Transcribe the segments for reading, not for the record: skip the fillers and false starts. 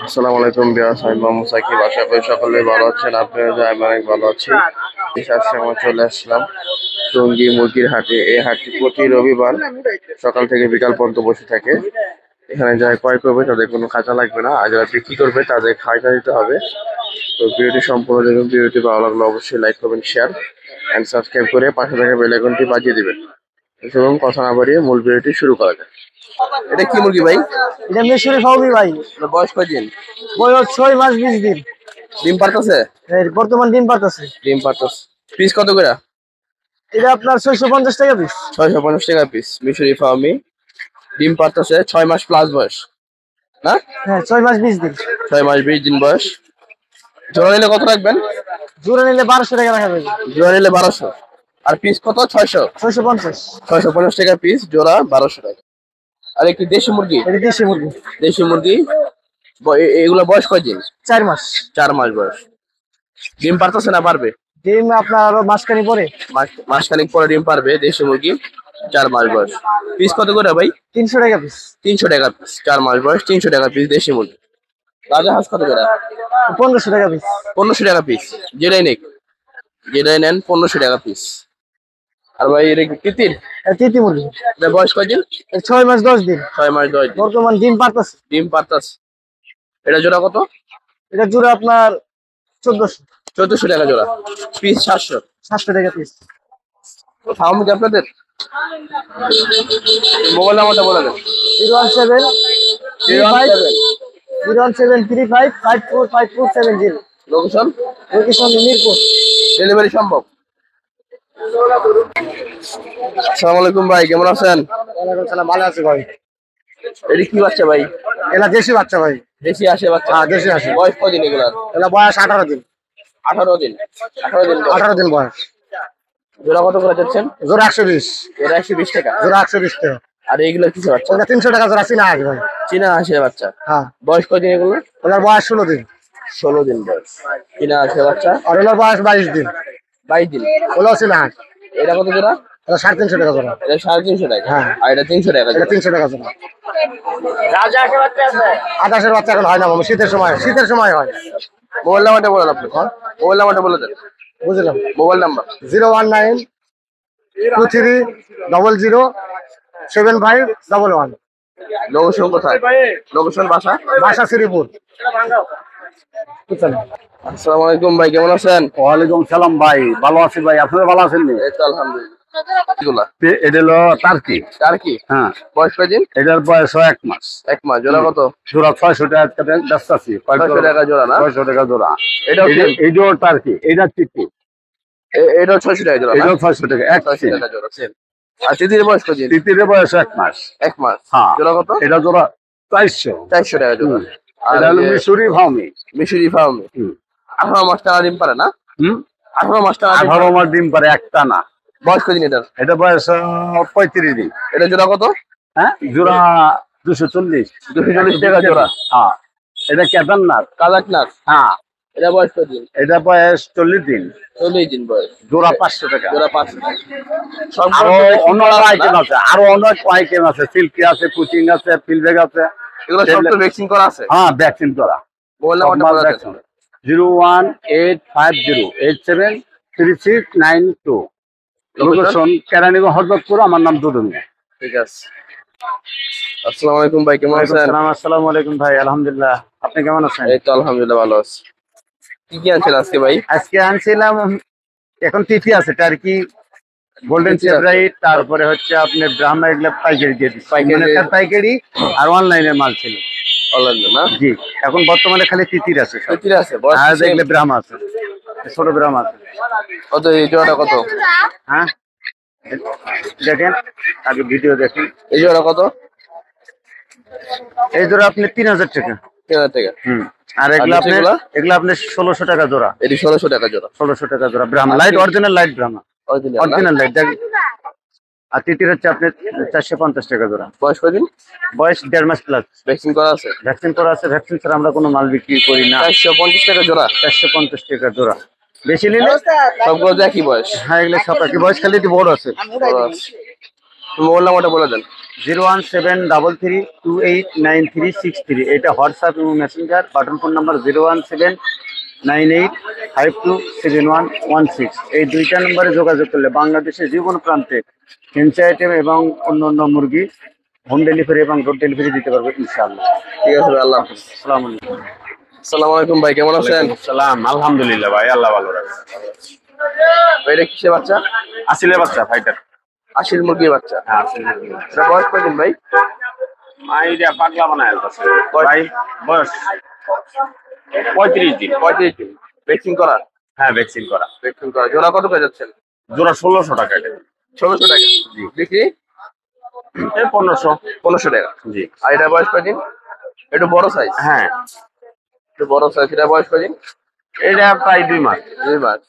আসসালামু আলাইকুম বিয়াস, আমি মোহাম্মদ সাকিব। আশা করি সকলে ভালো আছেন। আপনারা যে আমি অনেক ভালো আছি। বিশাল সময় চলে আসলাম টঙ্গী মুরগির হাটে। এই হাটটি প্রতি রবিবার সকাল থেকে বিকাল পর্যন্ত বসে থাকে। এখানে যারা ক্রয় করবে তাদের কোনো খাঁচা লাগবে না, আর যারা বিক্রি করবে তাদের খাঁচা দিতে হবে। তো ভিডিওটি সম্পূর্ণ দেখুন। ভিডিওটি ভালো লাগলে অবশ্যই লাইক করবেন, শেয়ার অ্যান্ড সাবস্ক্রাইব করে পাশে থাকা বেল আইকনটি বাজিয়ে দিবেন। এবং কথা না বাড়িয়ে মূল ভিডিওটি শুরু করা যায়। এটা কি মুরগি ভাই? এটা মিশরি ফাউমি ভাই। এটা বয়স কয়দিন? বয়স 6 মাস 20 দিন। ডিম পারতেছে? বর্তমান ডিম পারতেছে। ডিম পারতেছে। পিস কত করে? এটা আপনার 650 টাকা পিস। 650 টাকা পিস। মিশরি ফার্মি ডিম পারতেছে। 6 মাস প্লাস বয়স না? হ্যাঁ, 6 মাস 20 দিন। 6 মাস 20 দিন বয়স। জোড়া নিলে কত রাখবেন? জোড়া নিলে 1200 টাকা রাখা যাবে। জোড়া নিলে 1200। আর পিস কত? 600। 650। 650 টাকা পিস, জোড়া 1200 টাকা। আর একটি দেশি মুরগি। এটা দেশি মুরগি। দেশি মুরগি এগুলা বয়স কয়দিন? 4 মাস। 4 মাস বয়স। ডিম পারতেছে না পারবে? ডিম আপনার আরো মাসখানি পরে। মাসখানেক পরে ডিম পারবে। দেশি মুরগি 4 মাস বয়স। পিস কত করে ভাই? 300 টাকা পিস। 300 টাকা পিস। 4 মাস বয়স, 300 টাকা পিস দেশি মুরগি। রাজা হাঁস কত করে? 1500 টাকা পিস। 1500 টাকা পিস। যেটাই নেক, যেটাই নেন 1500 টাকা পিস। আর ভাই এটা কি তিতির? তিতি মুরগি। এটা বয়স কয়দিন? 6 মাস 10 দিন। 6 মাস 10 দিন। বর্তমান ডিম পারতেছে। ডিম পারতাছে। এটা জোড়া কত? এটা জোড়া আপনার 1400। 1400 টাকা জোড়া। পিস 700। 700 টাকা পিস। ফার্ম কি আপনাদের? মোবাইল নাম্বারটা বলে দেন। 017 017 01735 545470। লোকেশন? লোকেশন মিরপুর। ডেলিভারি সম্ভব? আসসালামু আলাইকুম ভাই, কেমন আছেন? ওয়ালাইকুম সালাম, ভালো আছি ভাই। এটা কি বাচ্চা ভাই? এলা দেশি বাচ্চা ভাই। দেশি আসে বাচ্চা? হ্যাঁ, দেশি আসে। বয়স কদিন এগুলার? এলা বয়স 18 দিন। 18 দিন। 18 দিন বয়স। 18 দিন বয়স। জোড়া কত করে যাচ্ছেন? জোড়া 120। জোড়া 120 টাকা। জোড়া 120 টাকা। আর এইগুলো কিসের বাচ্চা? ওটা 300 টাকা জোড়া চিনা আছে ভাই। চীনা হাঁসের বাচ্চা। হ্যাঁ। বয়স কয়দিন এগুলো? ওটার বয়স 16 দিন। 16 দিন বয়স। চীনা হাঁসের বাচ্চা। আর ওটার বয়স 22 দিন। 22 দিন। ওটাও চিনা আছে। এটা কত জোড়া? এটা 350 টাকা জোড়া। এটা 350 টাকা। হ্যাঁ। আর এটা 300 টাকা এটা জোড়া। 300 টাকা জোড়া। আদাসের বাচ্চা এখন হয় না মামা, শীতের সময় হয়। মোবাইল নাম্বারটা বলেন আপনি। মোবাইল নাম্বারটা বলে দেন। বুঝলাম। Mobile number 019 23 00 7511। লোকেশন কোথায়? লোকেশন বাসা? বাসা শ্রীপুর। আসসালামু আলাইকুম ভাই, কেমন আছেন? ওয়ালাইকুম সালাম ভাই, ভালো আছি ভাই। আপনারা ভালো আছেন? এই তো আলহামদুলিল্লাহ। এগুলা এটা হলো টার্কি। টার্কি? হ্যাঁ। বয়স কয়দিন? এটার বয়স 1 মাস। 1 মাস। জোড়া কত? জোড়া 600 টাকা ব্যস্ত আছি। 600 টাকা জোড়া না? 600 টাকা জোড়া। এটাও এইটাও টার্কি। এটা চিত্তি। এটাও 600 টাকা জোড়া না? এটাও 600 টাকা। 600 টাকা জোড়া সেম। আর তিতির বয়স কয়দিন? তৃতীয় বয়স 1 মাস। 1 মাস। হ্যাঁ। জোড়া কত? এটা জোড়া 400। 400 টাকা জোড়া। আর এটা হলো মিশরি ফাউমি। মিশরি ফার্মে 18 মাস টানা ডিম পারে না? 18 মাস টানা ডিম 18 মাস ডিম পারে, একটা না। বয়স কদিন এটার? এটা বয়স 35 দিন। এটা জোড়া কত? হ্যাঁ, জোড়া 240। 240 টাকা জোড়া। হ্যাঁ। এটা কেদারনাথ। কাজাকনাথ? হ্যাঁ। এটা বয়স কদিন? এটা বয়স 40 দিন। 40 দিন বয়স। জোড়া 500 টাকা। জোড়া 500 টাকা। সব আরো অন্য আইটেম আছে, আইটেম আছে। সিল্কি আছে, কুচিং আছে, ফিলব্যাগ আছে। এগুলো সব তো ভ্যাকসিন করা আছে? হ্যাঁ, ভ্যাকসিন করা। মোবাইল নাম্বারটা বলে দেন। 01850873692। লোকেশন কেরানীগঞ্জ, হরদপুর। আমার নাম দুদু মিয়া। ঠিক আছে। আসসালামু আলাইকুম ভাই, কেমন আছেন? আসসালামু আলাইকুম ভাই, আলহামদুলিল্লাহ। আপনি কেমন আছেন? এই তো আলহামদুলিল্লাহ ভালো আছি। কি কি আনছেন আজকে ভাই? আজকে আনছিলাম, এখন তিথি আছে টার্কি, গোল্ডেন চেভরাইট, তারপরে হচ্ছে আপনার ব্রাহ্মা, এগুলো পাইকারি দিয়ে দিচ্ছি। পাইকারি আর অনলাইনের মাল ছিল। অনলাইনে না? জি। এখন বর্তমানে খালি তিতির আছে। তিতির আছে? বয়স আর দেখলে ব্রাহ্মা আছে, ছোট ব্রাহ্মা আছে। কত এই জোড়াটা কত? হ্যাঁ, দেখেন, আগে ভিডিও দেখেন। এই জোড়া কত? এই জোড়া আপনি 3000 টাকা। 3000 টাকা। আর এগুলো আপনি 1600 টাকা জোড়া। এটি 1600 টাকা জোড়া। 1600 টাকা জোড়া Brahma light, original light Brahma, original light. আর তিতির হচ্ছে আপনার 450 টাকা জোড়া। বয়স কদিন? বয়স 1.5 মাস প্লাস। ভ্যাকসিন করা আছে? ভ্যাকসিন করা আছে। ভ্যাকসিন ছাড়া আমরা কোনো মাল বিক্রি করি না। 450 টাকা জোড়া। 450 টাকা জোড়া। বেশি নিলে সবগুলো একই বয়স? হ্যাঁ, এগুলো সব একই বয়স, খালি একটু বড় আছে। মোবাইল নাম্বারটা বলে দেন। 01733289363। এটা হোয়াটসঅ্যাপ এবং মেসেঞ্জার। Button phone number 01798527116। এই দুইটা নম্বরে যোগাযোগ করলে বাংলাদেশের যে কোনো প্রান্তে ফ্যান্সি আইটেম এবং অন্য মুরগি হোম ডেলিভারি এবং ডোর ডেলিভারি দিতে পারবো ইনশাআল্লাহ। ঠিক আছে ভাই, আল্লাহ হাফেজ। আসসালামু আলাইকুম। আসসালামু আলাইকুম ভাই, কেমন আছেন? সালাম, আলহামদুলিল্লাহ ভাই, আল্লাহ ভালো রাখে। ভাই এটা কিসের বাচ্চা? আসিলের বাচ্চা, ফাইটার। আশির মুরগির বাচ্চা। হ্যাঁ, আসিলের বাচ্চা। এটা বয়স কয়দিন ভাই? আইডিয়া পাগলা বানায় আছে ভাই। বয়স 35 দিন। 35 দিন। ভ্যাকসিন করা? হ্যাঁ, ভ্যাকসিন করা। ভ্যাকসিন করা। জোড়া কত করে যাচ্ছেন? জোড়া 1600 টাকা। 1600 টাকা। জি। বিক্রি? 1500 টাকা। জি। আর এটা বয়স কয়দিন? একটু বড় সাইজ। হ্যাঁ, একটু বড় সাইজ। এটা বয়স কয়দিন? এটা প্রায় 2 মাস। 2 মাস।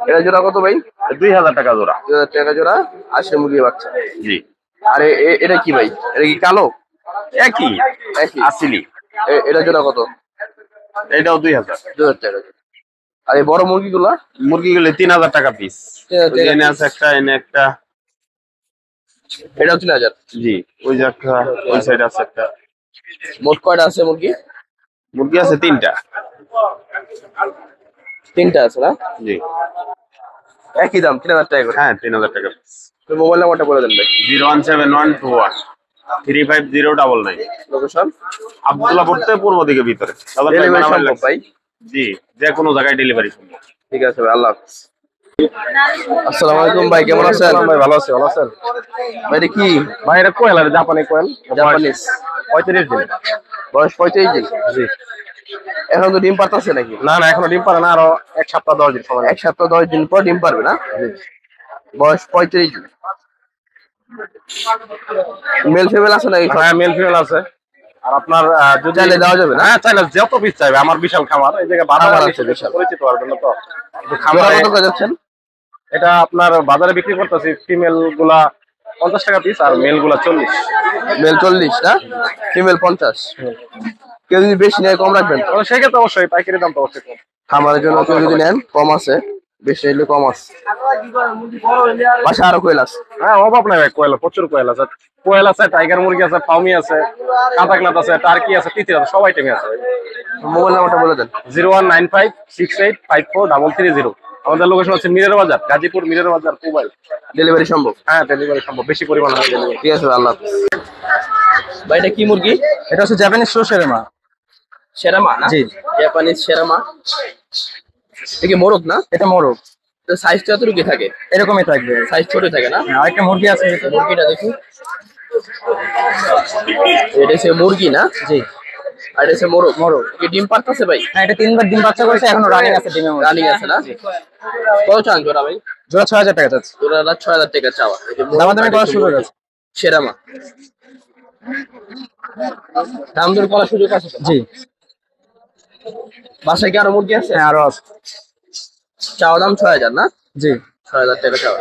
এটা জোড়া কত ভাই? 2000 টাকা জোড়া। 2000 টাকা জোড়া। আশির মুরগির বাচ্চা। জি। আর এটা কি ভাই? এটা কি কালো? একই একই। আসিলি। এটা জোড়া কত? এটাও 2000। 2000 টাকা। আর এই বড় মুরগিগুলা? মুরগিগুলো 3000 টাকা পিস। 3000 টাকা এনে আছে একটা, এনে একটা। এটাও 3000। জি, ওই যে একটা, ওই সাইড আছে একটা। মোট কয়টা আছে মুরগি? মুরগি আছে 3টা। 3টা আছে না? জি। একই দাম, 3000 টাকা করে। হ্যাঁ, 3000 টাকা পিস। তো মোবাইল নাম্বারটা বলে দেন ভাই। 01712135099। লোকেশন? আব্দুল্লাহপুর পূর্ব দিকে ভিতরে। ডেলিভারি সম্ভব ভাই? জি, যে কোনো জায়গায় ডেলিভারি সম্ভব। ঠিক আছে ভাই, আল্লাহ হাফেজ। আসসালামু আলাইকুম ভাই, কেমন আছেন? ভাই ভালো আছি, ভালো আছেন? ভাই এটা কি? ভাই এটা কোয়েল, আর জাপানি কোয়েল। জাপানিজ। 35 দিন। বয়স 35 দিন। জি। এখন তো ডিম পারতাছে নাকি? না না, এখনো ডিম পারে না, আরো 1 সপ্তাহ 10 দিন সময়। 1 সপ্তাহ 10 দিন পর ডিম পারবে না? বয়স 35 দিন। মেল ফিমেল আছে নাকি? হ্যাঁ, মেল ফিমেল আছে। আর আপনার যদি চাইলে দেওয়া যাবে না? হ্যাঁ, চাইলে যত পিস চাইবে। আমার বিশাল খামার, এই জায়গায় বাজার খামার আছে আছে বিশাল। পরিচিত হওয়ার জন্য। তো জোড়া খামারে কত করে যাচ্ছেন? এটা আপনার বাজারে বিক্রি করতেছি ফিমেল গুলা 50 টাকা পিস, আর মেল গুলা 40। মেল 40 না? ফিমেল 50। কেউ যদি বেশি নেয় কম রাখবেন তো? সেক্ষেত্রে অবশ্যই পাইকারি দাম তো অবশ্যই কম। খামারের জন্য কেউ যদি নেন কম আছে, বেশি নিলে কম আছে। বাসা আরো কোয়েল আছে? হ্যাঁ, অভাব নাই ভাই, কোয়েল প্রচুর কোয়েল আছে। কোয়েল আছে, টাইগার মুরগি আছে, ফাউমি আছে, কাতাকনাথ আছে, টার্কি আছে, তিতির আছে, সব আইটেমই আছে। মোবাইল নাম্বারটা বলে দেন। 01956835330। আমাদের লোকেশন হচ্ছে মিরের বাজার, গাজীপুর মিরের বাজার, মোবাইল। ডেলিভারি সম্ভব? হ্যাঁ, ডেলিভারি সম্ভব, বেশি পরিমাণ হয় ডেলিভারি। ঠিক আছে, আল্লাহ হাফেজ। ভাই এটা কি মুরগি? এটা হচ্ছে জাপানিজ সেরেমা। সেরামা না? জি। Japanese serama. এটা কি মোরগ না? এটা মোরগ। তো সাইজ তো এতটুকু থাকে? এরকমই থাকবে। সাইজ ছোট থাকে না? আরেকটা মুরগি আছে, মুরগিটা দেখি। এটা হচ্ছে মুরগি না? জি। আর এটা হচ্ছে মোরগ। মোরগ কি ডিম পারতেছে ভাই? হ্যাঁ, এটা 3বার ডিম বাচ্চা করেছে, এখনো রানিং আছে ডিমের মধ্যে। রানিং আছে না? কত চান জোড়া ভাই? জোড়া 6000 টাকা যাচ্ছে। জোড়া 6000 টাকা চাওয়া। দামাদামি করার সুযোগ আছে। সেরামা। দাম দর করার সুযোগ আছে তো? জি। বাসায় কি আরো মুরগি আছে? হ্যাঁ, আরো আছে। চাওয়া দাম 6000 না? জি। 6000 টাকা চাওয়া।